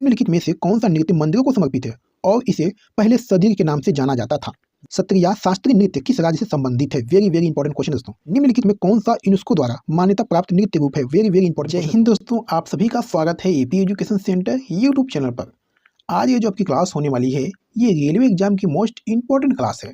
निम्नलिखित में से कौन सा नृत्य मंदिरों को समर्पित है और इसे पहले सदीर के नाम से जाना जाता था? सत्रिया शास्त्रीय नृत्य किस राज्य से संबंधित है? वेरी वेरी इंपॉर्टेंट क्वेश्चन दोस्तों। निम्नलिखित में कौन सा यूनेस्को द्वारा मान्यता प्राप्त नृत्य रूप है? Very very important. जय हिंद दोस्तों, आप सभी का स्वागत है AP education centre YouTube channel पर। आज ये जो आपकी क्लास होने वाली है, ये रेलवे एग्जाम की मोस्ट इंपॉर्टेंट क्लास है,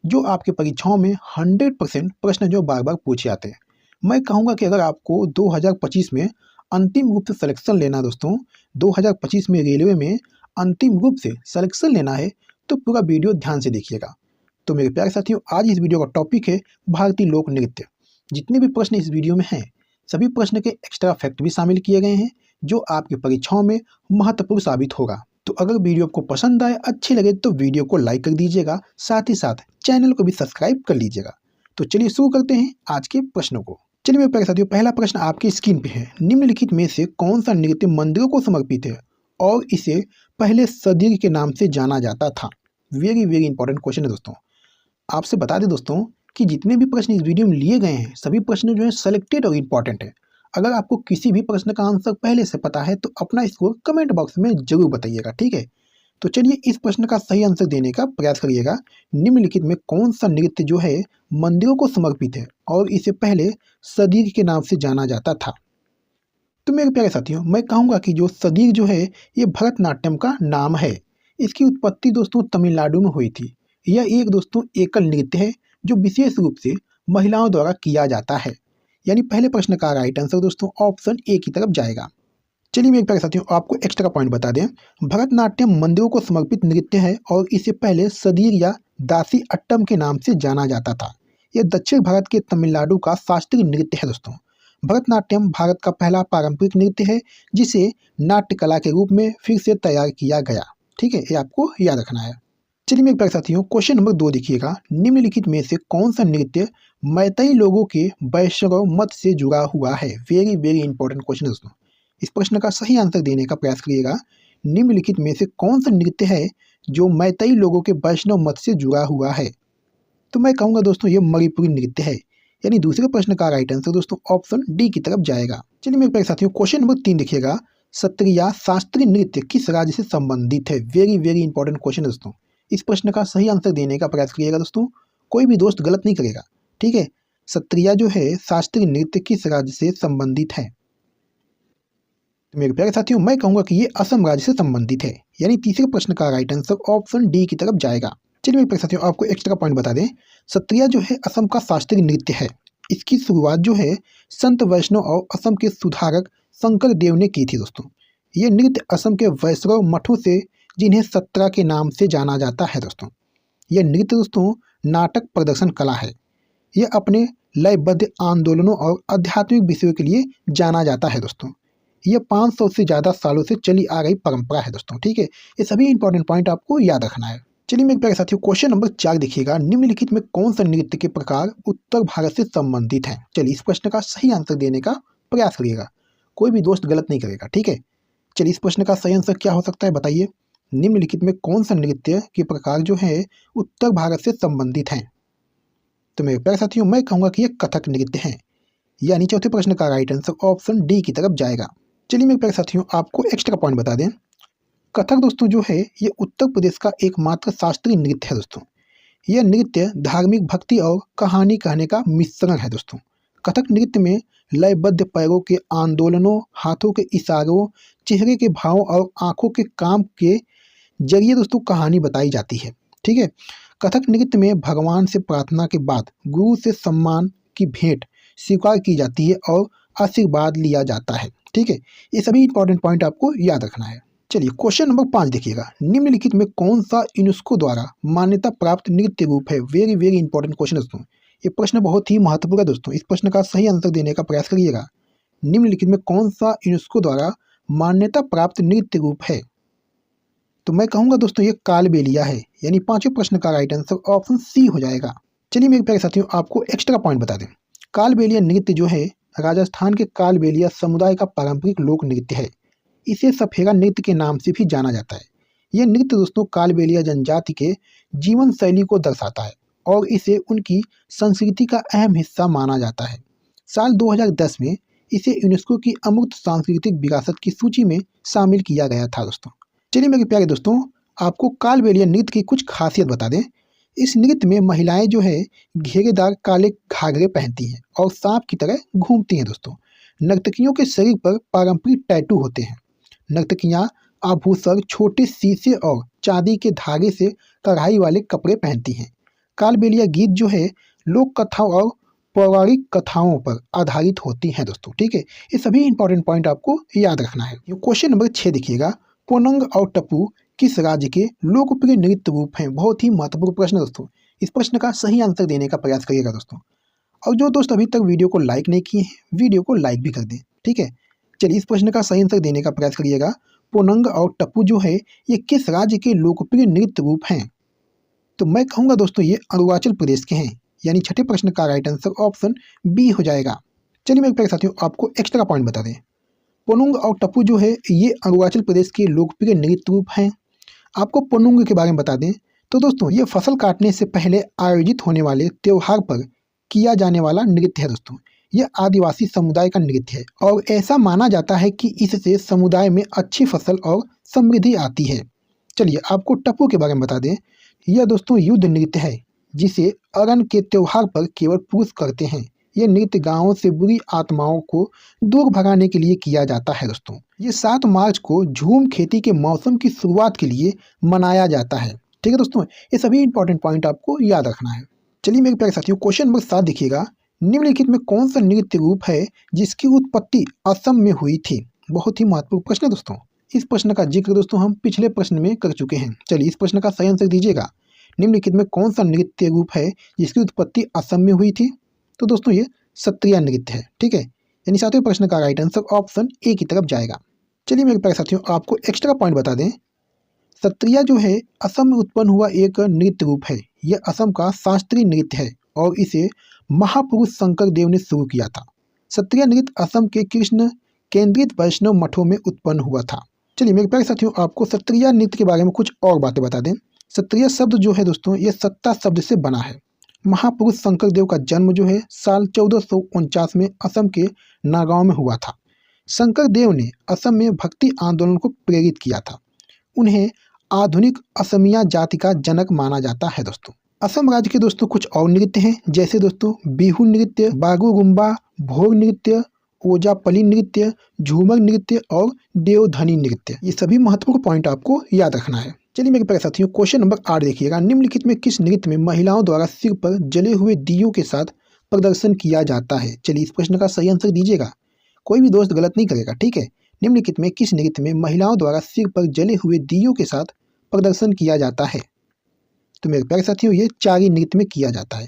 जो आपके परीक्षाओं में 100% प्रश्न जो बार बार पूछे जाते हैं। मैं कहूँगा कि अगर आपको 2025 में अंतिम रूप से सिलेक्शन लेना दोस्तों, 2025 में रेलवे में अंतिम रूप से सिलेक्शन लेना है तो पूरा वीडियो ध्यान से देखिएगा। तो मेरे प्यारे साथियों, आज इस वीडियो का टॉपिक है भारतीय लोक नृत्य। जितने भी प्रश्न इस वीडियो में हैं, सभी प्रश्न के एक्स्ट्रा फैक्ट भी शामिल किए गए हैं, जो आपकी परीक्षाओं में महत्वपूर्ण साबित होगा। तो अगर वीडियो आपको पसंद आए, अच्छी लगे तो वीडियो को लाइक कर दीजिएगा, साथ ही साथ चैनल को भी सब्सक्राइब कर लीजिएगा। तो चलिए शुरू करते हैं आज के प्रश्नों को। चलिए मेरे प्यारे साथियों, पहला प्रश्न आपकी स्क्रीन पे है। निम्नलिखित में से कौन सा नृत्य मंदिरों को समर्पित है और इसे पहले सदीर के नाम से जाना जाता था? वेरी वेरी इंपॉर्टेंट क्वेश्चन है दोस्तों। आपसे बता दें दोस्तों कि जितने भी प्रश्न इस वीडियो में लिए गए हैं, सभी प्रश्न जो है सेलेक्टेड और इम्पॉर्टेंट है। अगर आपको किसी भी प्रश्न का आंसर पहले से पता है तो अपना स्कोर कमेंट बॉक्स में जरूर बताइएगा, ठीक है। तो चलिए इस प्रश्न का सही आंसर देने का प्रयास करिएगा। निम्नलिखित में कौन सा नृत्य जो है मंदिरों को समर्पित है और इसे पहले सदीर के नाम से जाना जाता था? तो मेरे प्यारे साथियों, मैं कहूँगा कि जो सदीर जो है ये भरतनाट्यम का नाम है। इसकी उत्पत्ति दोस्तों तमिलनाडु में हुई थी। यह एक दोस्तों एकल नृत्य है जो विशेष रूप से महिलाओं द्वारा किया जाता है। यानी पहले प्रश्न का राइट आंसर दोस्तों ऑप्शन ए की तरफ जाएगा। चलिए मेरे प्यारे साथियों, आपको एक्स्ट्रा पॉइंट बता दें। भरतनाट्यम मंदिरों को समर्पित नृत्य है और इसे पहले सदीर या दासी अट्टम के नाम से जाना जाता था। यह दक्षिण भारत के तमिलनाडु का शास्त्रीय नृत्य है दोस्तों। भरतनाट्यम भारत का पहला पारंपरिक नृत्य है जिसे नाट्य कला के रूप में फिर से तैयार किया गया, ठीक है, ये आपको याद रखना है। चलिए मेरे प्यारे साथियों, क्वेश्चन नंबर 2 देखिएगा। निम्नलिखित में से कौन सा नृत्य मैतेई लोगों के वैष्णव मत से जुड़ा हुआ है? वेरी वेरी इंपॉर्टेंट क्वेश्चन है दोस्तों। इस प्रश्न का सही आंसर देने का प्रयास करिएगा। निम्नलिखित में से कौन सा नृत्य है जो मैतेई लोगों के वैष्णव मत से जुड़ा हुआ है? तो मैं कहूँगा दोस्तों ये मणिपुरी नृत्य है। यानी दूसरे प्रश्न का राइट आंसर दोस्तों ऑप्शन डी की तरफ जाएगा। चलिए मेरे प्यारे साथियों, क्वेश्चन नंबर 3 देखिएगा। सत्रिया शास्त्रीय नृत्य किस राज्य से संबंधित है? वेरी वेरी इंपॉर्टेंट क्वेश्चन है दोस्तों। इस प्रश्न का सही आंसर देने का प्रयास करिएगा दोस्तों, कोई भी दोस्त गलत नहीं करेगा, ठीक है। सत्रिया जो है शास्त्रीय नृत्य किस राज्य से संबंधित है? तो मेरे प्यारे साथियों, मैं कहूँगा कि ये असम राज्य से संबंधित है। यानी तीसरे प्रश्न का राइट आंसर ऑप्शन डी की तरफ जाएगा। चलिए मेरे प्यारे साथियों, आपको एक्स्ट्रा पॉइंट बता दें। सत्रिया जो है असम का शास्त्रीय नृत्य है। इसकी शुरुआत जो है संत वैष्णव और असम के सुधारक शंकर देव ने की थी दोस्तों। ये नृत्य असम के वैष्णव मठों से, जिन्हें सत्रा के नाम से जाना जाता है दोस्तों। यह नृत्य दोस्तों नाटक प्रदर्शन कला है। यह अपने लयबद्ध आंदोलनों और आध्यात्मिक विषयों के लिए जाना जाता है दोस्तों। यह 500 से ज़्यादा सालों से चली आ रही परंपरा है दोस्तों, ठीक है। ये सभी इंपॉर्टेंट पॉइंट आपको याद रखना है। चलिए मेरे प्यारे साथियों, क्वेश्चन नंबर 4 देखिएगा। निम्नलिखित में कौन सा नृत्य के प्रकार उत्तर भारत से संबंधित है? चलिए इस प्रश्न का सही आंसर देने का प्रयास करिएगा, कोई भी दोस्त गलत नहीं करेगा, ठीक है। चलिए इस प्रश्न का सही आंसर क्या हो सकता है बताइए। निम्नलिखित में कौन सा नृत्य के प्रकार जो है उत्तर भारत से संबंधित हैं? तो मेरे प्यारे साथियों, मैं कहूँगा कि यह कथक नृत्य है। यानी चौथे प्रश्न का राइट आंसर ऑप्शन डी की तरफ जाएगा। चलिए मेरे प्यारे साथियों, आपको एक्स्ट्रा पॉइंट बता दें। कथक दोस्तों जो है ये उत्तर प्रदेश का एकमात्र शास्त्रीय नृत्य है दोस्तों। यह नृत्य धार्मिक भक्ति और कहानी कहने का मिश्रण है दोस्तों। कथक नृत्य में लयबद्ध पैरों के आंदोलनों, हाथों के इशारों, चेहरे के भावों और आंखों के काम के जरिए दोस्तों कहानी बताई जाती है, ठीक है। कथक नृत्य में भगवान से प्रार्थना के बाद गुरु से सम्मान की भेंट स्वीकार की जाती है और आशीर्वाद लिया जाता है, ठीक है। ये सभी इंपॉर्टेंट पॉइंट आपको याद रखना है। चलिए क्वेश्चन नंबर 5 देखिएगा। निम्नलिखित में कौन सा यूनेस्को द्वारा मान्यता प्राप्त नृत्य रूप है? वेरी वेरी इंपॉर्टेंट क्वेश्चन दोस्तों। ये प्रश्न बहुत ही महत्वपूर्ण है दोस्तों। इस प्रश्न का सही आंसर देने का प्रयास करिएगा। निम्नलिखित में कौन सा यूनेस्को द्वारा मान्यता प्राप्त नृत्य रूप है? तो मैं कहूँगा दोस्तों ये कालबेलिया है। यानी पांचवें प्रश्न का राइट आंसर ऑप्शन सी हो जाएगा। चलिए मेरे प्यारे साथियों, आपको एक्स्ट्रा पॉइंट बता दें। कालबेलिया नृत्य जो है राजस्थान के कालबेलिया समुदाय का पारंपरिक लोक नृत्य है। इसे सफेरा नृत्य के नाम से भी जाना जाता है। यह नृत्य दोस्तों कालबेलिया जनजाति के जीवन शैली को दर्शाता है और इसे उनकी संस्कृति का अहम हिस्सा माना जाता है। साल 2010 में इसे यूनेस्को की अमूर्त सांस्कृतिक विरासत की सूची में शामिल किया गया था दोस्तों। चलिए मेरे प्यारे दोस्तों, आपको कालबेलिया नृत्य की कुछ खासियत बता दें। इस नृत्य में महिलाएं जो है घेरेदार काले घाघरे पहनती हैं और सांप की तरह घूमती हैं दोस्तों। नर्तकियों के शरीर पर पारंपरिक टैटू होते हैं। नर्तकियां आभूषण, छोटे शीशे और चांदी के धागे से कढ़ाई वाले कपड़े पहनती हैं। कालबेलिया गीत जो है लोक कथाओं और पौराणिक कथाओं पर आधारित होती हैं दोस्तों। ठीक है, ये सभी इंपॉर्टेंट पॉइंट आपको याद रखना है। क्वेश्चन नंबर 6 देखिएगा, पोनंग और टप्पू किस राज्य के लोकप्रिय नृत्य रूप हैं? बहुत ही महत्वपूर्ण प्रश्न दोस्तों। इस प्रश्न का सही आंसर देने का प्रयास करिएगा दोस्तों। और जो दोस्त अभी तक वीडियो को लाइक नहीं किए हैं, वीडियो को लाइक भी कर दें। ठीक है, चलिए इस प्रश्न का सही आंसर देने का प्रयास करिएगा। पोनंग और टप्पू जो है ये किस राज्य के लोकप्रिय नृत्य रूप हैं? तो मैं कहूँगा दोस्तों ये अरुणाचल प्रदेश के हैं, यानी छठे प्रश्न का राइट आंसर ऑप्शन बी हो जाएगा। चलिए मेरे प्यारे साथियों, आपको एक्स्ट्रा पॉइंट बता दें। पोनुंग और टप्पू जो है ये अरुणाचल प्रदेश के लोकप्रिय नृत्य रूप हैं। आपको पोनुंग के बारे में बता दें तो दोस्तों ये फसल काटने से पहले आयोजित होने वाले त्योहार पर किया जाने वाला नृत्य है दोस्तों। यह आदिवासी समुदाय का नृत्य है और ऐसा माना जाता है कि इससे समुदाय में अच्छी फसल और समृद्धि आती है। चलिए आपको टप्पू के बारे में बता दें। यह दोस्तों युद्ध नृत्य है जिसे अरण के त्योहार पर केवल पुरुष करते हैं। यह नृत्य गांवों से बुरी आत्माओं को दूर भगाने के लिए किया जाता है दोस्तों। ये 7 मार्च को झूम खेती के मौसम की शुरुआत के लिए मनाया जाता है। ठीक है दोस्तों, ये सभी इंपॉर्टेंट पॉइंट आपको याद रखना है। चलिए मेरे प्यारे साथियों, क्वेश्चन नंबर 7 देखिएगा। निम्नलिखित में कौन सा नृत्य रूप है जिसकी उत्पत्ति असम में हुई थी? बहुत ही महत्वपूर्ण प्रश्न है दोस्तों। इस प्रश्न का जिक्र दोस्तों हम पिछले प्रश्न में कर चुके हैं। चलिए इस प्रश्न का सही आंसर दीजिएगा। निम्नलिखित में कौन सा नृत्य रूप है जिसकी उत्पत्ति असम में हुई थी? तो दोस्तों ये सत्रिया नृत्य है। ठीक है, यानी 7वें प्रश्न का राइट आंसर ऑप्शन ए की तरफ जाएगा। चलिए मेरे प्यारे साथियों, आपको एक्स्ट्रा पॉइंट बता दें। सत्रिया जो है असम में उत्पन्न हुआ एक नृत्य रूप है। यह असम का शास्त्रीय नृत्य है और इसे महापुरुष शंकर देव ने शुरू किया था। सत्रिया नृत्य असम के कृष्ण केंद्रित वैष्णव मठों में उत्पन्न हुआ था। चलिए मेरे प्यारे साथियों, आपको सत्रिया नृत्य के बारे में कुछ और बातें बता दें। सत्रिया शब्द जो है दोस्तों ये सत्ता शब्द से बना है। महापुरुष शंकर देव का जन्म जो है साल 1449 में असम के नागांव में हुआ था। शंकर देव ने असम में भक्ति आंदोलन को प्रेरित किया था। उन्हें आधुनिक असमिया जाति का जनक माना जाता है दोस्तों। असम राज्य के दोस्तों कुछ और नृत्य हैं, जैसे दोस्तों बिहू नृत्य, बागुरुम्बा, भोग नृत्य, ओजापली नृत्य, झूमर नृत्य और देवधनी नृत्य। ये सभी महत्वपूर्ण पॉइंट आपको याद रखना है। चलिए मेरे प्यारे साथियों, क्वेश्चन नंबर 8 देखिएगा। निम्नलिखित में किस नृत्य में महिलाओं द्वारा सिर पर जले हुए दियों के साथ प्रदर्शन किया जाता है? चलिए इस प्रश्न का सही आंसर दीजिएगा। कोई भी दोस्त गलत नहीं करेगा। ठीक है, निम्नलिखित में किस नृत्य में महिलाओं द्वारा सिर पर जले हुए दियों के साथ प्रदर्शन किया जाता है? तो मेरे प्यारे साथियों ये चारी नृत्य में किया जाता है,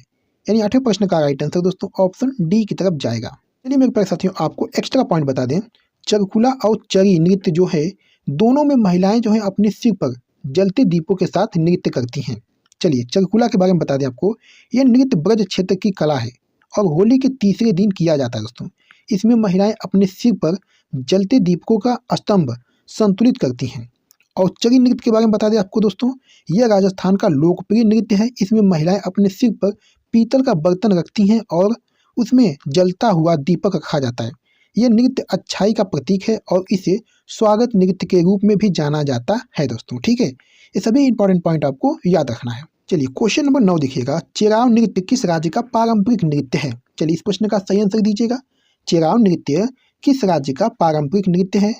यानी 8वें प्रश्न का राइट आंसर दोस्तों ऑप्शन डी की तरफ जाएगा। चलिए मेरे प्यारे साथियों, आपको एक्स्ट्रा पॉइंट बता दें। चरकुला और चरी नृत्य जो है दोनों में महिलाएं जो है अपने सिर पर जलते दीपों के साथ नृत्य करती हैं। चलिए चरकुला के बारे में बता दें आपको। यह नृत्य ब्रज क्षेत्र की कला है और होली के तीसरे दिन किया जाता है दोस्तों। इसमें महिलाएं अपने सिर पर जलते दीपकों का स्तंभ संतुलित करती हैं। और चरी नृत्य के बारे में बता दें आपको दोस्तों, यह राजस्थान का लोकप्रिय नृत्य है। इसमें महिलाएं अपने सिर पर पीतल का बर्तन रखती हैं और उसमें जलता हुआ दीपक रखा जाता है। यह नृत्य अच्छाई का प्रतीक है और इसे स्वागत नृत्य के रूप में भी जाना जाता है दोस्तों। ठीक है, ये सभी इंपॉर्टेंट पॉइंट आपको याद रखना है। चलिए क्वेश्चन नंबर 9 देखिएगा। चेराव नृत्य किस राज्य का पारंपरिक नृत्य है? चलिए इस प्रश्न का सही आंसर दीजिएगा। चेराव नृत्य किस राज्य का पारंपरिक नृत्य है?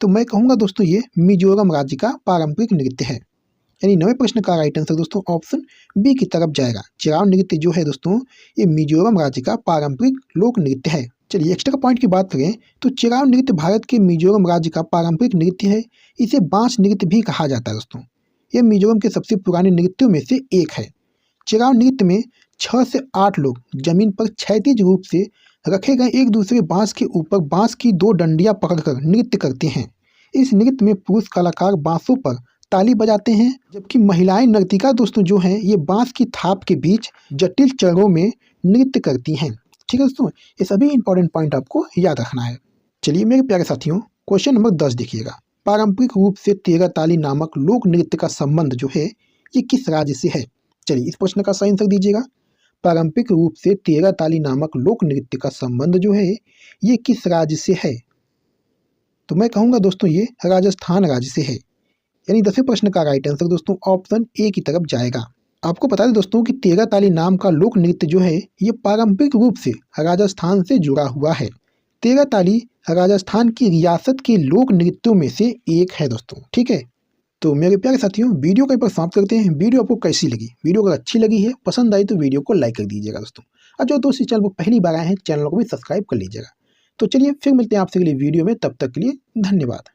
तो मैं कहूँगा दोस्तों ये मिजोरम राज्य का पारंपरिक नृत्य है, यानी 9वें प्रश्न का राइट आंसर दोस्तों ऑप्शन बी की तरफ जाएगा। चेराव नृत्य जो है दोस्तों ये मिजोरम राज्य का पारंपरिक लोक नृत्य है। चलिए एक्स्ट्रा पॉइंट की बात करें तो चेराव नृत्य भारत के मिजोरम राज्य का पारंपरिक नृत्य है। इसे बांस नृत्य भी कहा जाता है दोस्तों। यह मिजोरम के सबसे पुराने नृत्यों में से एक है। चेराव नृत्य में 6 से 8 लोग जमीन पर क्षैतिज रूप से रखे गए एक दूसरे बांस के ऊपर बांस की 2 डंडियां पकड़कर नृत्य करते हैं। इस नृत्य में पुरुष कलाकार बांसों पर ताली बजाते हैं, जबकि महिलाएं नर्तिका दोस्तों जो हैं ये बांस की थाप के बीच जटिल चरणों में नृत्य करती हैं। ठीक है दोस्तों, ये सभी इंपॉर्टेंट पॉइंट आपको याद रखना है। चलिए मेरे प्यारे साथियों, क्वेश्चन नंबर 10 देखिएगा। पारंपरिक रूप से 13 ताली नामक लोक नृत्य का संबंध जो है ये किस राज्य से है? चलिए इस प्रश्न का सही आंसर दीजिएगा। पारंपरिक रूप से तेरह ताली नामक लोक नृत्य का संबंध जो है ये किस राज्य से है? तो मैं कहूँगा दोस्तों ये राजस्थान राज्य से है। यानी 10वें प्रश्न का राइट आंसर दोस्तों ऑप्शन ए की तरफ जाएगा। आपको बता दें दोस्तों कि तेरह ताली नाम का लोक नृत्य जो है ये पारंपरिक रूप से राजस्थान से जुड़ा हुआ है। तेरह ताली राजस्थान की रियासत के लोक नृत्यों में से एक है दोस्तों, ठीक है। तो मेरे प्यारे साथियों, वीडियो को एक बार समाप्त करते हैं। वीडियो आपको कैसी लगी? वीडियो अगर अच्छी लगी है, पसंद आई तो वीडियो को लाइक कर दीजिएगा दोस्तों। और जो दोस्त इस चैनल पर पहली बार आए हैं, चैनल को भी सब्सक्राइब कर लीजिएगा। तो चलिए फिर मिलते हैं आपसे अगली वीडियो में, तब तक के लिए धन्यवाद।